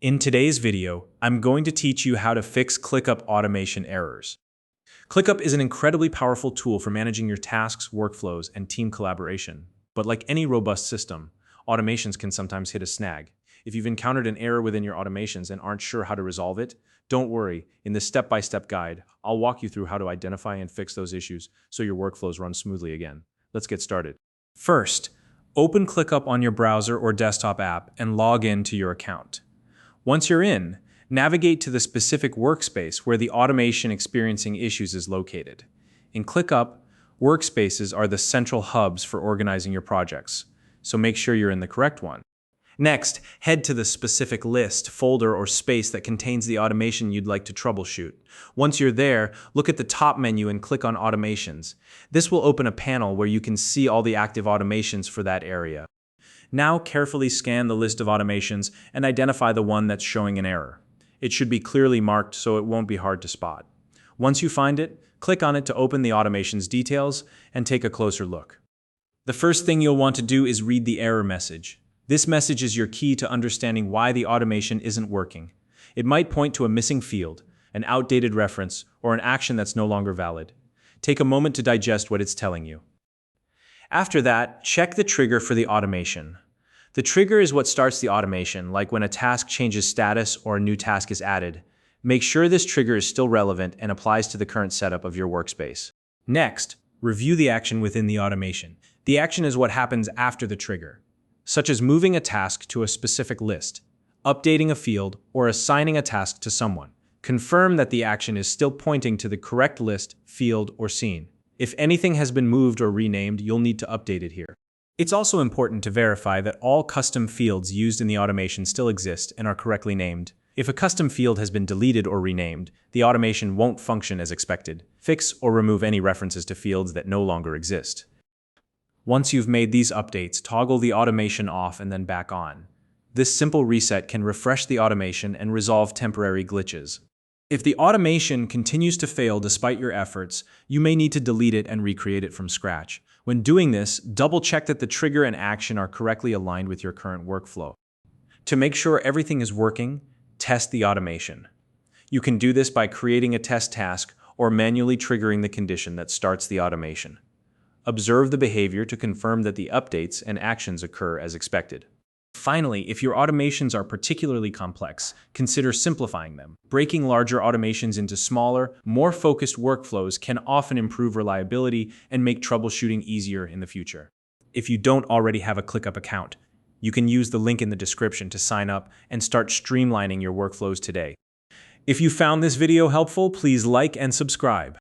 In today's video, I'm going to teach you how to fix ClickUp automation errors. ClickUp is an incredibly powerful tool for managing your tasks, workflows, and team collaboration. But like any robust system, automations can sometimes hit a snag. If you've encountered an error within your automations and aren't sure how to resolve it, don't worry. In this step-by-step guide, I'll walk you through how to identify and fix those issues so your workflows run smoothly again. Let's get started. First, open ClickUp on your browser or desktop app and log in to your account. Once you're in, navigate to the specific workspace where the automation experiencing issues is located. In ClickUp, workspaces are the central hubs for organizing your projects, so make sure you're in the correct one. Next, head to the specific list, folder, or space that contains the automation you'd like to troubleshoot. Once you're there, look at the top menu and click on Automations. This will open a panel where you can see all the active automations for that area. Now carefully scan the list of automations and identify the one that's showing an error. It should be clearly marked so it won't be hard to spot. Once you find it, click on it to open the automation's details and take a closer look. The first thing you'll want to do is read the error message. This message is your key to understanding why the automation isn't working. It might point to a missing field, an outdated reference, or an action that's no longer valid. Take a moment to digest what it's telling you. After that, check the trigger for the automation. The trigger is what starts the automation, like when a task changes status or a new task is added. Make sure this trigger is still relevant and applies to the current setup of your workspace. Next, review the action within the automation. The action is what happens after the trigger, such as moving a task to a specific list, updating a field, or assigning a task to someone. Confirm that the action is still pointing to the correct list, field, or scene. If anything has been moved or renamed, you'll need to update it here. It's also important to verify that all custom fields used in the automation still exist and are correctly named. If a custom field has been deleted or renamed, the automation won't function as expected. Fix or remove any references to fields that no longer exist. Once you've made these updates, toggle the automation off and then back on. This simple reset can refresh the automation and resolve temporary glitches. If the automation continues to fail despite your efforts, you may need to delete it and recreate it from scratch. When doing this, double-check that the trigger and action are correctly aligned with your current workflow. To make sure everything is working, test the automation. You can do this by creating a test task or manually triggering the condition that starts the automation. Observe the behavior to confirm that the updates and actions occur as expected. Finally, if your automations are particularly complex, consider simplifying them. Breaking larger automations into smaller, more focused workflows can often improve reliability and make troubleshooting easier in the future. If you don't already have a ClickUp account, you can use the link in the description to sign up and start streamlining your workflows today. If you found this video helpful, please like and subscribe.